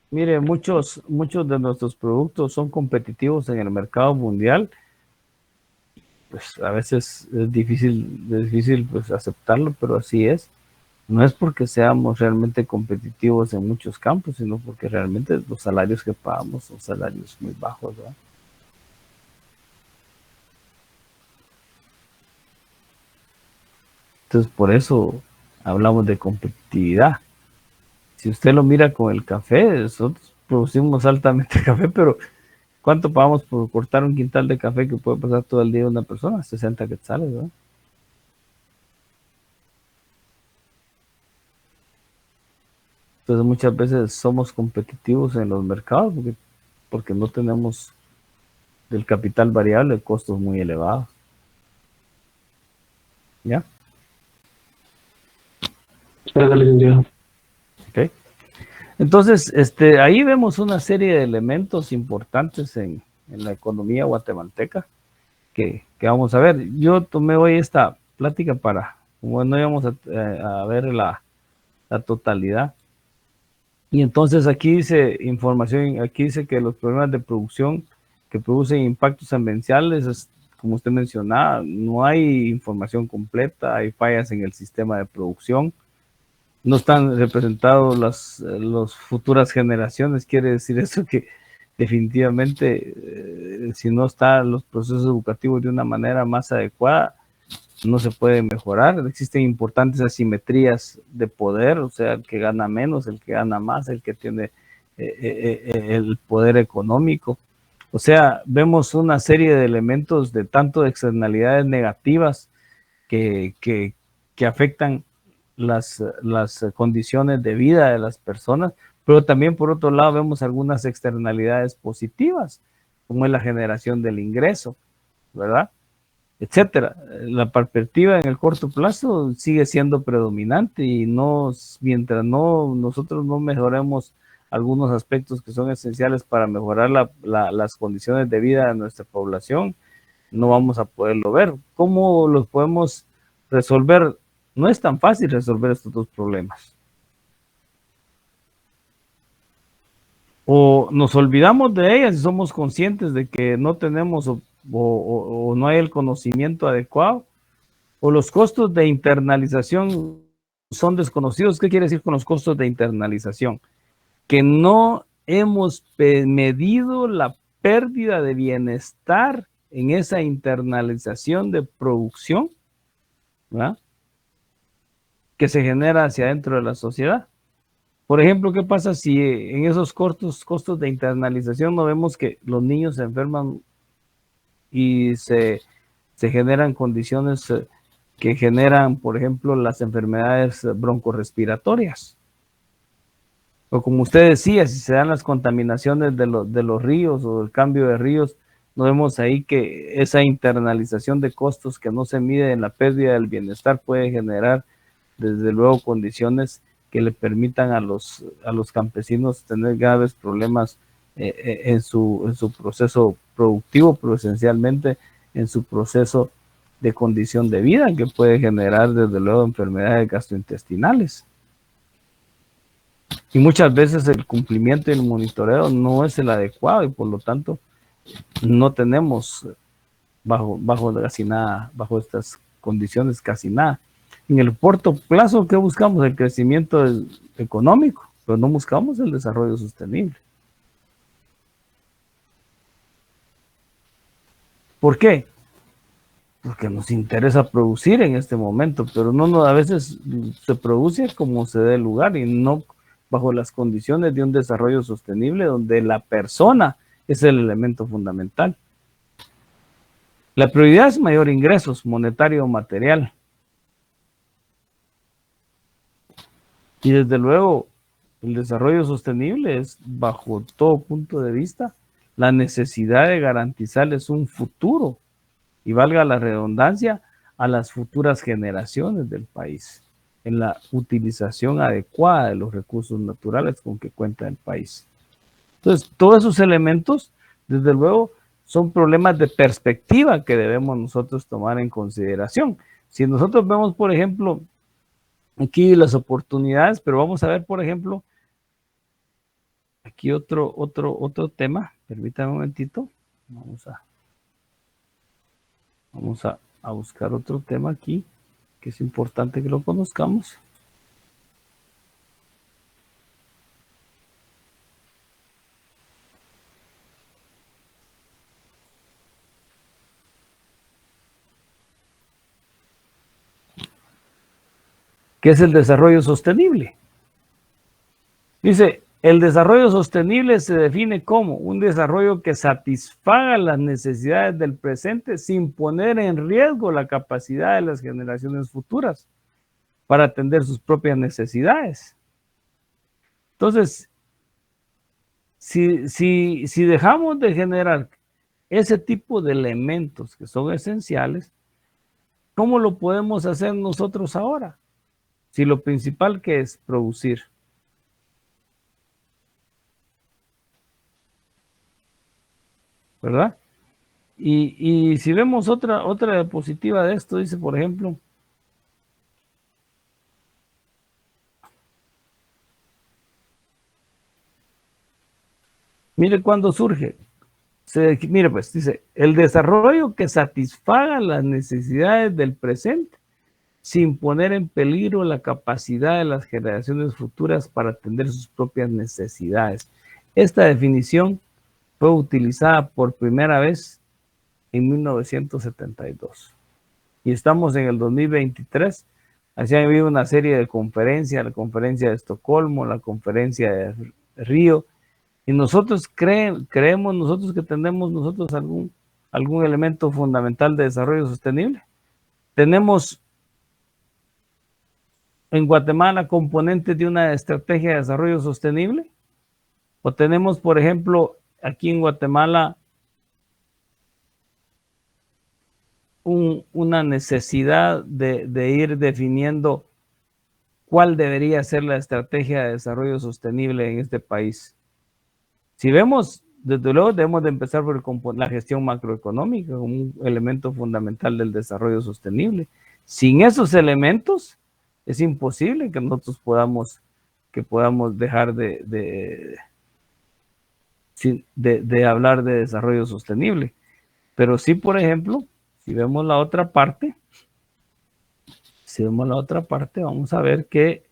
mire, muchos de nuestros productos son competitivos en el mercado mundial. Pues a veces es difícil pues aceptarlo, pero así es. No es porque seamos realmente competitivos en muchos campos, sino porque realmente los salarios que pagamos son salarios muy bajos, ¿verdad? Entonces, por eso hablamos de competitividad. Si usted lo mira con el café, nosotros producimos altamente café, pero ¿cuánto pagamos por cortar un quintal de café que puede pasar todo el día una persona? 60 quetzales, ¿verdad? Entonces muchas veces somos competitivos en los mercados porque no tenemos del capital variable costos muy elevados. ¿Ya? Gracias, licenciado. Ok. Entonces, ahí vemos una serie de elementos importantes en la economía guatemalteca que vamos a ver. Yo tomé hoy esta plática como no íbamos a ver la totalidad. Y entonces aquí dice aquí dice que los problemas de producción que producen impactos ambientales como usted mencionaba, no hay información completa, hay fallas en el sistema de producción, no están representados las futuras generaciones. Quiere decir eso que definitivamente si no están los procesos educativos de una manera más adecuada, no se puede mejorar. Existen importantes asimetrías de poder, o sea, el que gana menos, el que gana más, el que tiene el poder económico. O sea, vemos una serie de elementos de tanto de externalidades negativas que afectan las condiciones de vida de las personas, pero también por otro lado vemos algunas externalidades positivas, como es la generación del ingreso, ¿verdad? Etcétera. La perspectiva en el corto plazo sigue siendo predominante y mientras nosotros no mejoremos algunos aspectos que son esenciales para mejorar las condiciones de vida de nuestra población, no vamos a poderlo ver. ¿Cómo los podemos resolver? No es tan fácil resolver estos dos problemas. O nos olvidamos de ellas y somos conscientes de que no tenemos o no hay el conocimiento adecuado, o los costos de internalización son desconocidos. ¿Qué quiere decir con los costos de internalización? Que no hemos medido la pérdida de bienestar en esa internalización de producción, ¿verdad?, que se genera hacia adentro de la sociedad. Por ejemplo, ¿qué pasa si en esos costos de internalización no vemos que los niños se enferman y se generan condiciones que generan, por ejemplo, las enfermedades broncorrespiratorias? O como usted decía, si se dan las contaminaciones de los ríos o el cambio de ríos, no vemos ahí que esa internalización de costos que no se mide en la pérdida del bienestar puede generar, desde luego, condiciones que le permitan a los campesinos tener graves problemas en su proceso productivo, pero esencialmente en su proceso de condición de vida, que puede generar, desde luego, enfermedades gastrointestinales. Y muchas veces el cumplimiento y el monitoreo no es el adecuado y por lo tanto no tenemos bajo casi nada, bajo estas condiciones casi nada. En el corto plazo, ¿qué buscamos? El crecimiento económico, pero no buscamos el desarrollo sostenible. ¿Por qué? Porque nos interesa producir en este momento, pero a veces se produce como se dé lugar y no bajo las condiciones de un desarrollo sostenible donde la persona es el elemento fundamental. La prioridad es mayor ingresos, monetario o material. Y desde luego, el desarrollo sostenible es, bajo todo punto de vista, la necesidad de garantizarles un futuro, y valga la redundancia, a las futuras generaciones del país, en la utilización adecuada de los recursos naturales con que cuenta el país. Entonces, todos esos elementos, desde luego, son problemas de perspectiva que debemos nosotros tomar en consideración. Si nosotros vemos, por ejemplo, aquí las oportunidades, pero vamos a ver, por ejemplo, aquí otro tema. Permítame un momentito. Vamos a buscar otro tema aquí, que es importante que lo conozcamos. ¿Qué es el desarrollo sostenible? Dice, el desarrollo sostenible se define como un desarrollo que satisfaga las necesidades del presente sin poner en riesgo la capacidad de las generaciones futuras para atender sus propias necesidades. Entonces, si dejamos de generar ese tipo de elementos que son esenciales, ¿cómo lo podemos hacer nosotros ahora? Si lo principal que es producir. ¿Verdad? Y si vemos otra diapositiva de esto, dice, por ejemplo, mire cuándo surge. Mire, pues dice, el desarrollo que satisfaga las necesidades del presente sin poner en peligro la capacidad de las generaciones futuras para atender sus propias necesidades. Esta definición fue utilizada por primera vez en 1972. Y estamos en el 2023. Así ha habido una serie de conferencias, la conferencia de Estocolmo, la conferencia de Río, y nosotros creemos nosotros que tenemos nosotros algún elemento fundamental de desarrollo sostenible. Tenemos en Guatemala componentes de una estrategia de desarrollo sostenible, o tenemos, por ejemplo, aquí en Guatemala una necesidad de ir definiendo cuál debería ser la estrategia de desarrollo sostenible en este país. Si vemos, desde luego debemos de empezar por la gestión macroeconómica como un elemento fundamental del desarrollo sostenible. Sin esos elementos es imposible que nosotros podamos dejar de hablar de desarrollo sostenible. Pero sí, por ejemplo, si vemos la otra parte, vamos a ver que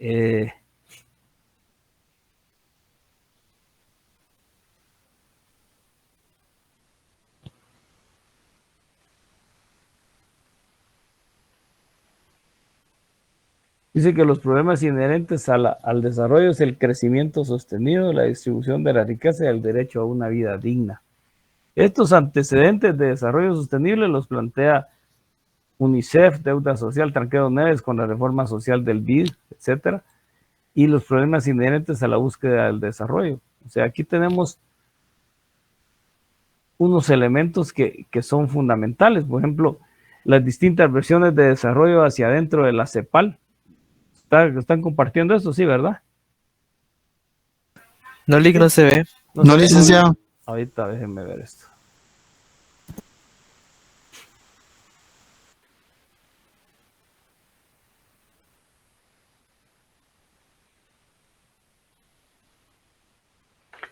dice que los problemas inherentes al desarrollo es el crecimiento sostenido, la distribución de la riqueza y el derecho a una vida digna. Estos antecedentes de desarrollo sostenible los plantea UNICEF, Deuda Social, Tancredo Neves con la reforma social del BID, etcétera, y los problemas inherentes a la búsqueda del desarrollo. O sea, aquí tenemos unos elementos que son fundamentales. Por ejemplo, las distintas versiones de desarrollo hacia adentro de la CEPAL. ¿Están compartiendo esto? Sí, ¿verdad? No, Lick, no se ve. No, licenciado. Ahorita déjenme ver esto.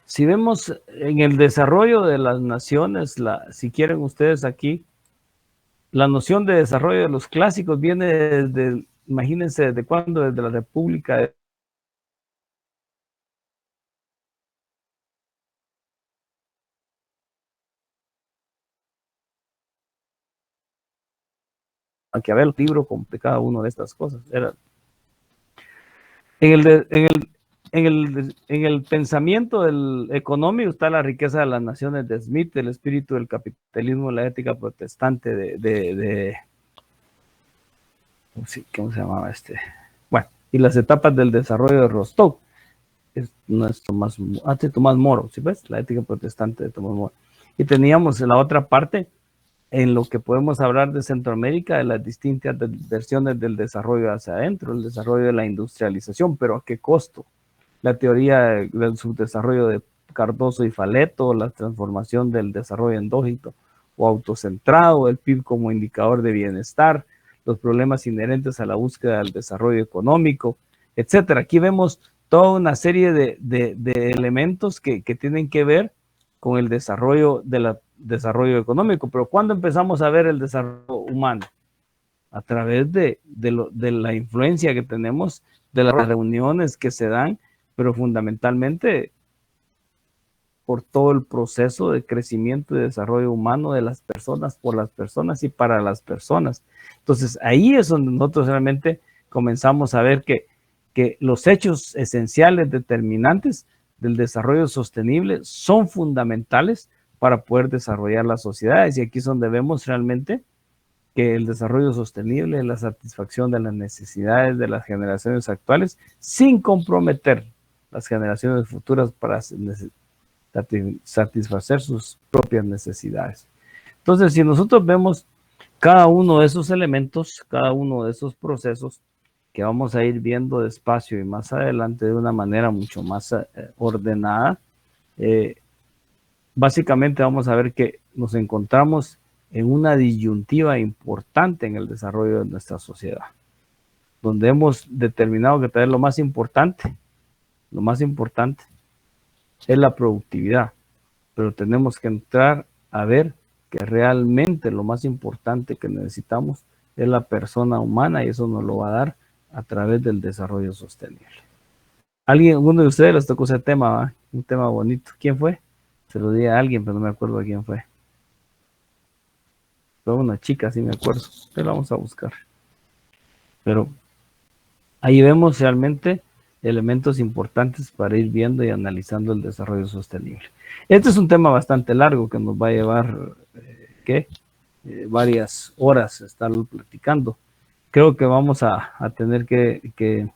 Si vemos en el desarrollo de las naciones, si quieren ustedes aquí, la noción de desarrollo de los clásicos viene desde, imagínense, ¿desde cuándo? Desde la República de Maquiavelo, libro con cada una de estas cosas. En el pensamiento económico está la riqueza de las naciones de Smith, el espíritu del capitalismo, la ética protestante ¿cómo se llamaba este? Bueno, y las etapas del desarrollo de Rostow. No es Tomás Moro, ¿sí ves? La ética protestante de Tomás Moro. Y teníamos en la otra parte, en lo que podemos hablar de Centroamérica, de las distintas versiones del desarrollo hacia adentro, el desarrollo de la industrialización, pero ¿a qué costo? La teoría del subdesarrollo de Cardoso y Faleto, la transformación del desarrollo endógeno o autocentrado, el PIB como indicador de bienestar, los problemas inherentes a la búsqueda del desarrollo económico, etcétera. Aquí vemos toda una serie de elementos que tienen que ver con el desarrollo desarrollo económico. Pero ¿cuándo empezamos a ver el desarrollo humano? A través de la influencia que tenemos, de las reuniones que se dan, pero fundamentalmente por todo el proceso de crecimiento y desarrollo humano de las personas, por las personas y para las personas. Entonces, ahí es donde nosotros realmente comenzamos a ver que los hechos esenciales determinantes del desarrollo sostenible son fundamentales para poder desarrollar las sociedades. Y aquí es donde vemos realmente que el desarrollo sostenible es la satisfacción de las necesidades de las generaciones actuales sin comprometer las generaciones futuras para satisfacer sus propias necesidades. Entonces, si nosotros vemos cada uno de esos elementos, cada uno de esos procesos que vamos a ir viendo despacio y más adelante de una manera mucho más ordenada, básicamente vamos a ver que nos encontramos en una disyuntiva importante en el desarrollo de nuestra sociedad, donde hemos determinado que tal vez lo más importante es la productividad, pero tenemos que entrar a ver que realmente lo más importante que necesitamos es la persona humana, y eso nos lo va a dar a través del desarrollo sostenible. Uno de ustedes les tocó ese tema, ¿va? Un tema bonito. ¿Quién fue? Se lo di a alguien, pero no me acuerdo a quién fue. Fue una chica, sí me acuerdo, pero la vamos a buscar. Pero ahí vemos realmente elementos importantes para ir viendo y analizando el desarrollo sostenible. Este es un tema bastante largo que nos va a llevar, varias horas estarlo platicando. Creo que vamos a tener que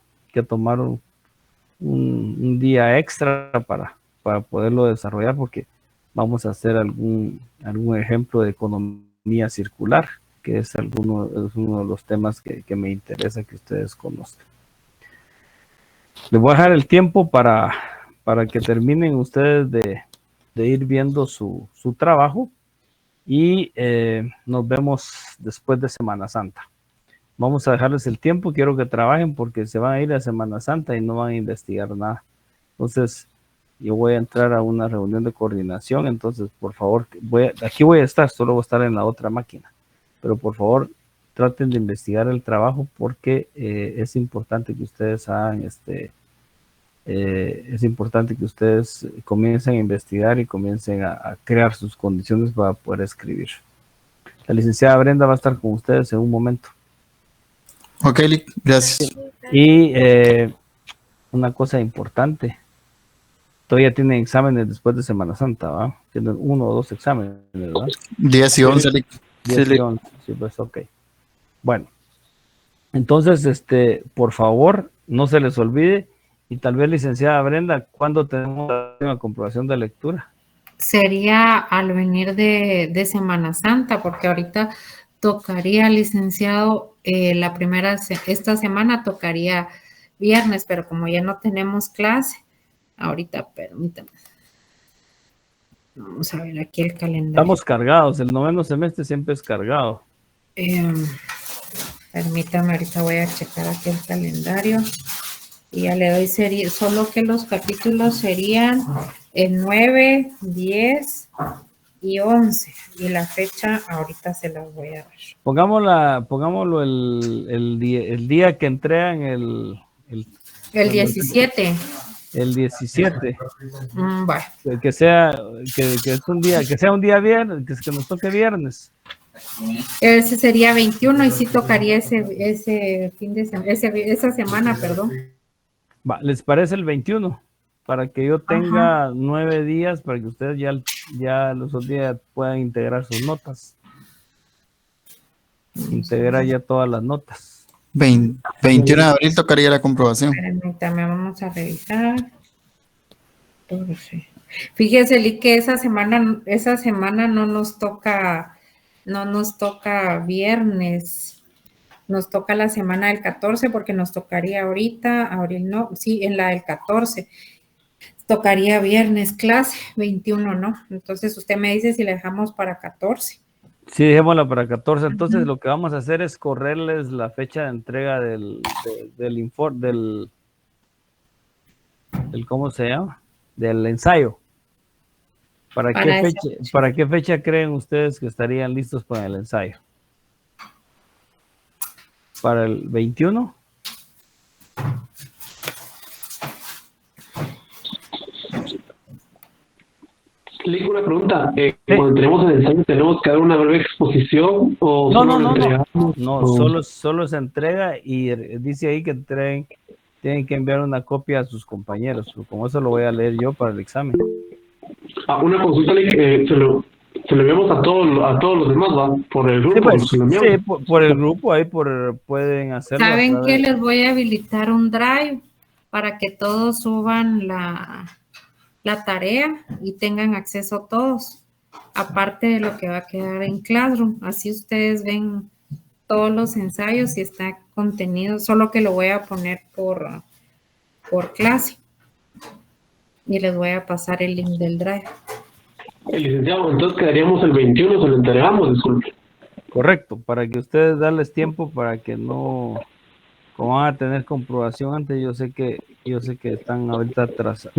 tomar un día extra para poderlo desarrollar, porque vamos a hacer algún ejemplo de economía circular, que es uno de los temas que me interesa que ustedes conozcan. Les voy a dejar el tiempo para que terminen ustedes de ir viendo su trabajo, y nos vemos después de Semana Santa. Vamos a dejarles el tiempo, quiero que trabajen porque se van a ir a Semana Santa y no van a investigar nada. Entonces, yo voy a entrar a una reunión de coordinación, entonces, por favor, aquí voy a estar, solo voy a estar en la otra máquina, pero por favor, traten de investigar el trabajo, porque es importante que ustedes hagan es importante que ustedes comiencen a investigar y comiencen a crear sus condiciones para poder escribir. La licenciada Brenda va a estar con ustedes en un momento. Ok, Lick, gracias. Y una cosa importante, todavía tienen exámenes después de Semana Santa, ¿va? Tienen 1 o 2 exámenes, ¿verdad? 10 y 11, Lick. 10 y 11, sí, pues ok. Bueno, entonces, por favor, no se les olvide, y tal vez, licenciada Brenda, ¿cuándo tenemos la comprobación de lectura? Sería al venir de Semana Santa, porque ahorita tocaría, licenciado, esta semana tocaría viernes, pero como ya no tenemos clase, ahorita, permítame. Vamos a ver aquí el calendario. Estamos cargados, el 9º semestre siempre es cargado. Permítame, ahorita voy a checar aquí el calendario. Y ya le doy, solo que los capítulos serían el 9, 10 y 11. Y la fecha ahorita se las voy a dar. Pongámoslo el día que entregan el 17. El 17. Bueno. Que sea un día viernes, que nos toque viernes. Ese sería 21 y sí tocaría ese fin de semana, esa semana, perdón. Va, ¿les parece el 21? Para que yo tenga 9 días, para que ustedes ya los otros días puedan integrar sus notas. Integrar ya todas las notas. 21 de abril tocaría la comprobación. Permítame, vamos a revisar. Fíjese, Lee, que esa semana no nos toca viernes. Nos toca la semana del 14, porque nos tocaría ahorita, abril no, sí, en la del 14. Tocaría viernes clase, 21, ¿no? Entonces usted me dice si la dejamos para 14. Sí, dejémosla para 14. Entonces lo que vamos a hacer es correrles la fecha de entrega del informe, del ¿cómo se llama? Del ensayo. ¿Para qué fecha creen ustedes que estarían listos para el ensayo? ¿Para el 21? Le una pregunta. Cuando tenemos el ensayo, ¿tenemos que dar una breve exposición? O no, solo se entrega, y dice ahí que tienen que enviar una copia a sus compañeros. Como eso lo voy a leer yo para el examen. Una consulta, se lo enviamos a todos los demás, ¿va? Por el grupo. Sí, por el grupo, ahí pueden hacerlo. ¿Saben qué? Les voy a habilitar un drive para que todos suban la tarea y tengan acceso todos, aparte de lo que va a quedar en Classroom. Así ustedes ven todos los ensayos y está contenido, solo que lo voy a poner por clase. Y les voy a pasar el link del drive. Licenciado, entonces quedaríamos el 21, se lo entregamos, disculpe. Correcto, para que ustedes darles tiempo, para que no, como van a tener comprobación antes, yo sé que están ahorita atrás,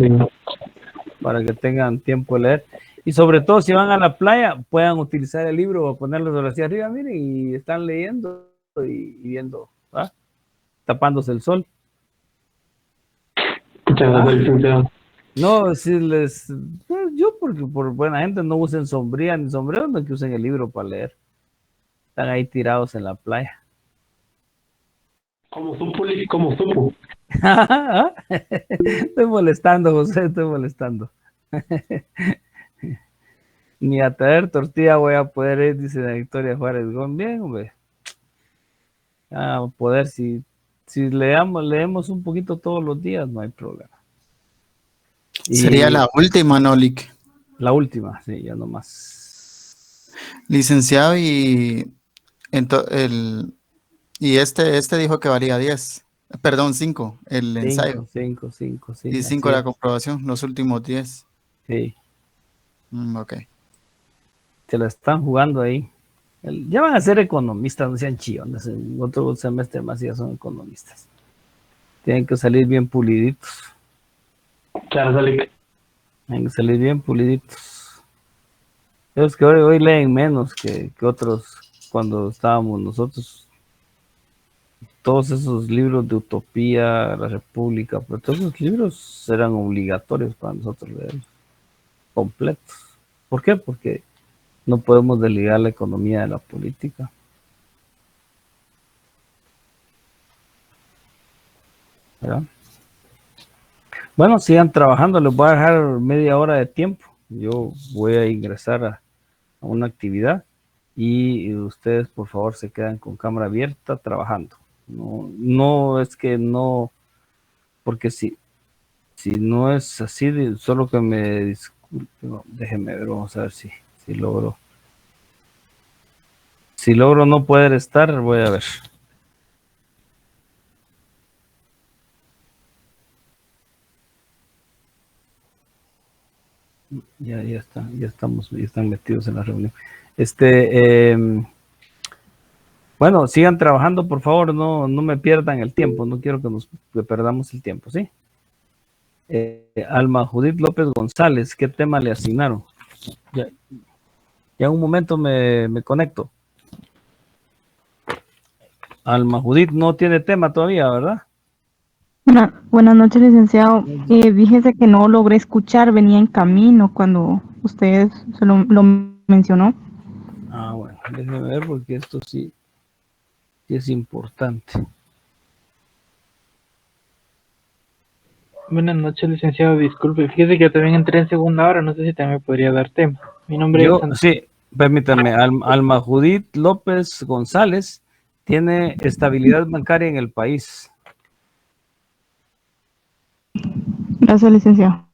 para que tengan tiempo de leer. Y sobre todo si van a la playa, puedan utilizar el libro o ponerlo hacia arriba, miren, y están leyendo y viendo, ¿va? Tapándose el sol. Muchas gracias, licenciado. No, si les, pues yo porque por buena gente no usen sombría ni sombrero, no que usen el libro para leer. Están ahí tirados en la playa. ¿Cómo supo, Lick? ¿Cómo supo? Estoy molestando, José, estoy molestando. Ni a traer tortilla voy a poder ir, dice la Victoria Juárez Gómez. Bien, hombre. A poder, si leemos un poquito todos los días, no hay problema. Y Sería la última, ¿no, Lick? la última, sí, ya nomás. Licenciado, y este dijo que valía 10. Perdón, 5, el ensayo. 5, sí. Y 5 así la es. comprobación, los últimos 10. Sí, Ok. se la están jugando ahí. Ya van a ser economistas, no sean chillones. En otro semestre más ya son economistas. Tienen que salir bien puliditos. Muchas gracias, Lick. Tienen que salir bien puliditos. Es que hoy leen menos que otros cuando estábamos nosotros. Todos esos libros de Utopía, La República, pero todos esos libros eran obligatorios para nosotros leerlos. Completos. ¿Por qué? Porque no podemos desligar la economía de la política. ¿Verdad? Bueno, sigan trabajando, les voy a dejar media hora de tiempo. Yo voy a ingresar a una actividad y ustedes por favor se quedan con cámara abierta trabajando. No es que no, porque si no es así, solo que me disculpe, no, déjenme ver, vamos a ver si logro. Si logro no poder estar, voy a ver. Ya están metidos en la reunión. Bueno, sigan trabajando, por favor, no me pierdan el tiempo, no quiero que perdamos el tiempo, ¿sí? Alma Judith López González, ¿qué tema le asignaron? Ya un momento me conecto. Alma Judith no tiene tema todavía, ¿verdad? Buenas noches, licenciado. Fíjese que no logré escuchar, venía en camino cuando usted lo mencionó. Ah, bueno, déjeme ver porque esto sí es importante. Buenas noches, licenciado. Disculpe, fíjese que yo también entré en segunda hora, no sé si también me podría dar tema. Mi nombre es... Sí, permítame, Alma Judith López González tiene estabilidad bancaria en el país. Gracias, licenciado.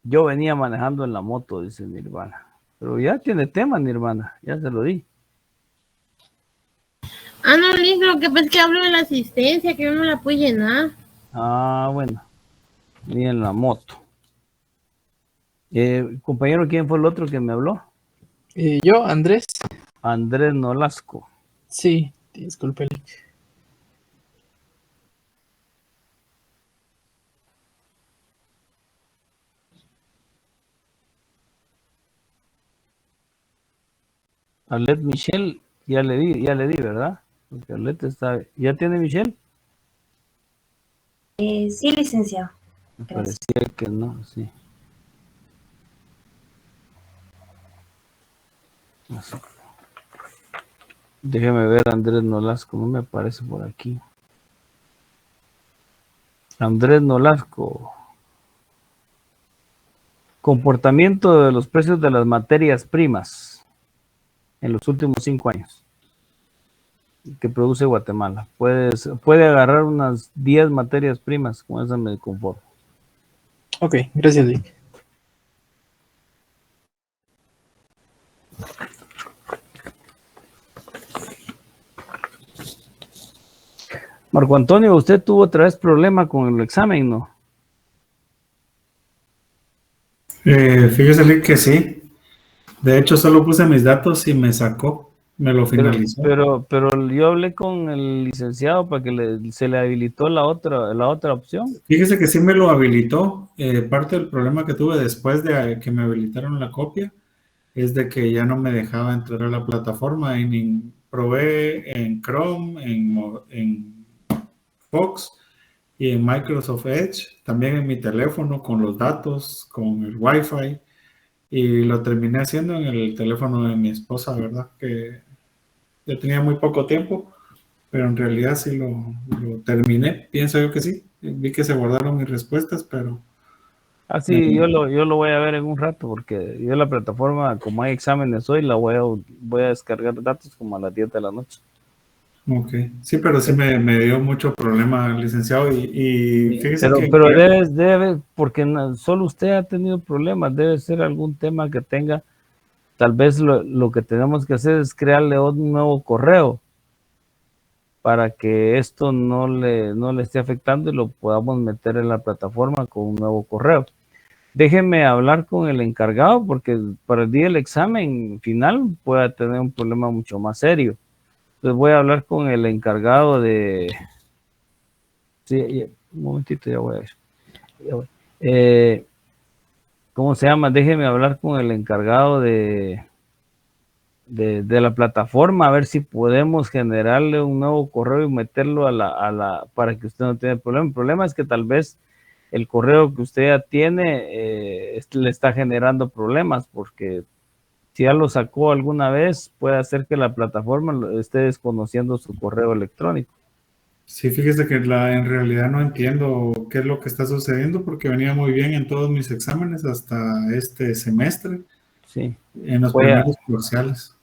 Yo venía manejando en la moto, dice Nirvana. Pero ya tiene tema, Nirvana, ya se lo di. Ah, no, Lick, lo que pasa es que hablo de la asistencia, que yo no la pude llenar. Ah, bueno. Ni en la moto. Compañero, ¿quién fue el otro que me habló? Yo, Andrés. Andrés Nolasco. Sí, disculpe, Lick. Arlet Michelle, ya le di, ¿verdad? Porque Arlet está... ¿Ya tiene Michelle? Sí, licenciado. Me parecía que no, sí. Así. Déjeme ver Andrés Nolasco, no me aparece por aquí. Andrés Nolasco. Comportamiento de los precios de las materias primas en los últimos 5 años que produce Guatemala. Puede agarrar unas 10 materias primas, con eso me conformo. Ok, gracias, Lick. Marco Antonio, usted tuvo otra vez problema con el examen, ¿no? Fíjese que sí. De hecho, solo puse mis datos y me sacó. Me lo finalizó. Pero yo hablé con el licenciado para que se le habilitó la otra opción. Fíjese que sí me lo habilitó. Parte del problema que tuve después de que me habilitaron la copia es de que ya no me dejaba entrar a la plataforma. Probé en Chrome, en Fox y en Microsoft Edge, también en mi teléfono con los datos, con el Wi-Fi, y lo terminé haciendo en el teléfono de mi esposa, ¿verdad? Que yo tenía muy poco tiempo, pero en realidad sí lo terminé, pienso yo que sí. Vi que se guardaron mis respuestas, pero... Sí, yo lo voy a ver en un rato, porque yo la plataforma, como hay exámenes hoy, voy a descargar datos como a las 10 de la noche. Ok, sí, pero sí me dio mucho problema, licenciado, y fíjese pero debe, porque solo usted ha tenido problemas, debe ser algún tema que tenga. Tal vez lo que tenemos que hacer es crearle un nuevo correo para que esto no le esté afectando y lo podamos meter en la plataforma con un nuevo correo. Déjeme hablar con el encargado, porque para el día del examen final pueda tener un problema mucho más serio. Entonces voy a hablar con el encargado de... Sí, un momentito, ya voy a ver. ¿Cómo se llama? Déjeme hablar con el encargado de la plataforma, a ver si podemos generarle un nuevo correo y meterlo para que usted no tenga problema. El problema es que tal vez el correo que usted ya tiene le está generando problemas, porque si ya lo sacó alguna vez, puede hacer que la plataforma esté desconociendo su correo electrónico. Sí, fíjese que en realidad no entiendo qué es lo que está sucediendo, porque venía muy bien en todos mis exámenes hasta este semestre. Sí. En los primeros parciales.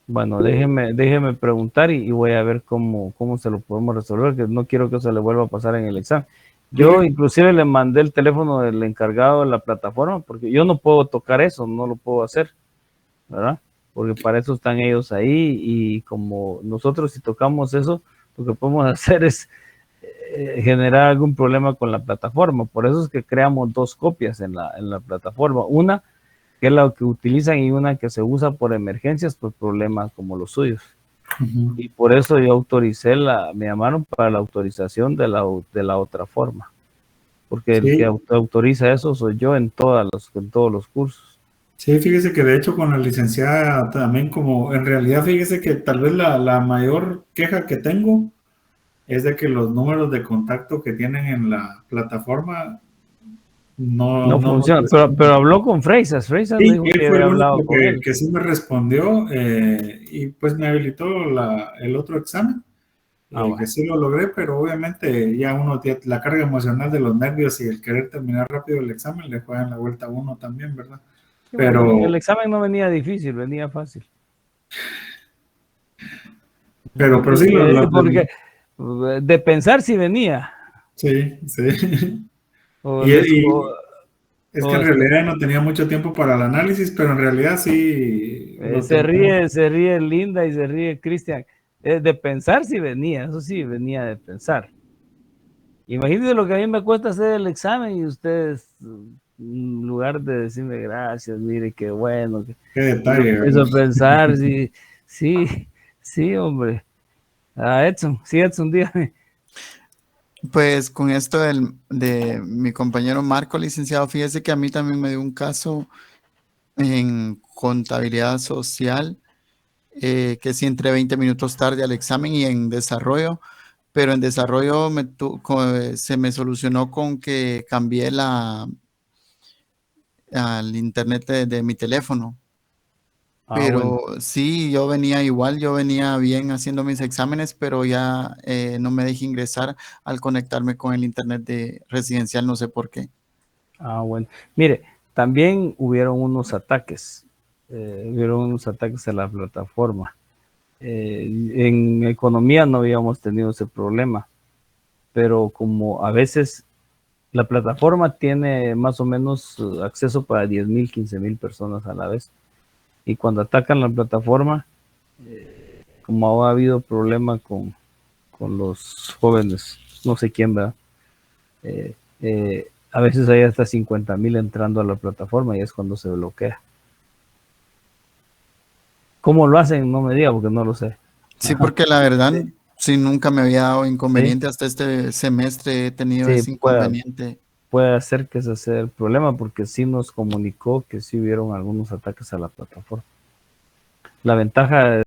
Bueno, déjeme preguntar y voy a ver cómo se lo podemos resolver, que no quiero que se le vuelva a pasar en el examen. Yo inclusive le mandé el teléfono del encargado de la plataforma, porque yo no puedo tocar eso, no lo puedo hacer, ¿verdad? Porque para eso están ellos ahí, y como nosotros si tocamos eso, lo que podemos hacer es generar algún problema con la plataforma. Por eso es que creamos dos copias en la plataforma. Una que es la que utilizan y una que se usa por emergencias, por problemas como los suyos. Y por eso yo autoricé, me llamaron para la autorización de la otra forma. Porque el que autoriza eso soy yo en todos los cursos. Sí, fíjese que de hecho con la licenciada también, como en realidad fíjese que tal vez la mayor queja que tengo es de que los números de contacto que tienen en la plataforma no funciona, pero habló con Freisas. Freisas sí, dijo que había hablado con él. Que sí me respondió, y pues me habilitó el otro examen, que sí lo logré, pero obviamente ya la carga emocional de los nervios y el querer terminar rápido el examen le juegan la vuelta a uno también, ¿verdad? Sí, pero el examen no venía difícil, venía fácil. Pero sí porque de pensar si venía. Sí. Es que en realidad no tenía mucho tiempo para el análisis, pero en realidad sí. Se ríe Linda y se ríe Cristian. De pensar si venía, eso sí, venía de pensar. Imagínense lo que a mí me cuesta hacer el examen y ustedes, en lugar de decirme gracias, mire qué bueno. Qué detalle. Eso pensar, sí, hombre. Edson, dígame. Pues con esto de mi compañero Marco, licenciado, fíjese que a mí también me dio un caso en contabilidad social, que sí entré 20 minutos tarde al examen y en desarrollo, pero en desarrollo se me solucionó con que cambié al internet de mi teléfono. Pero bueno, sí, yo venía bien haciendo mis exámenes, pero ya no me dejé ingresar al conectarme con el internet de residencial, no sé por qué. Bueno, mire, también hubieron unos ataques a la plataforma. En economía no habíamos tenido ese problema, pero como a veces la plataforma tiene más o menos acceso para 10,000, 15,000 personas a la vez. Y cuando atacan la plataforma, como ha habido problema con los jóvenes, no sé quién, ¿verdad? A veces hay hasta 50,000 entrando a la plataforma y es cuando se bloquea. ¿Cómo lo hacen? No me diga porque no lo sé. Sí, porque la verdad, sí, nunca me había dado inconveniente. Hasta este semestre he tenido Sí, ese inconveniente. puede ser que ese sea el problema porque sí nos comunicó que sí hubieron algunos ataques a la plataforma. La ventaja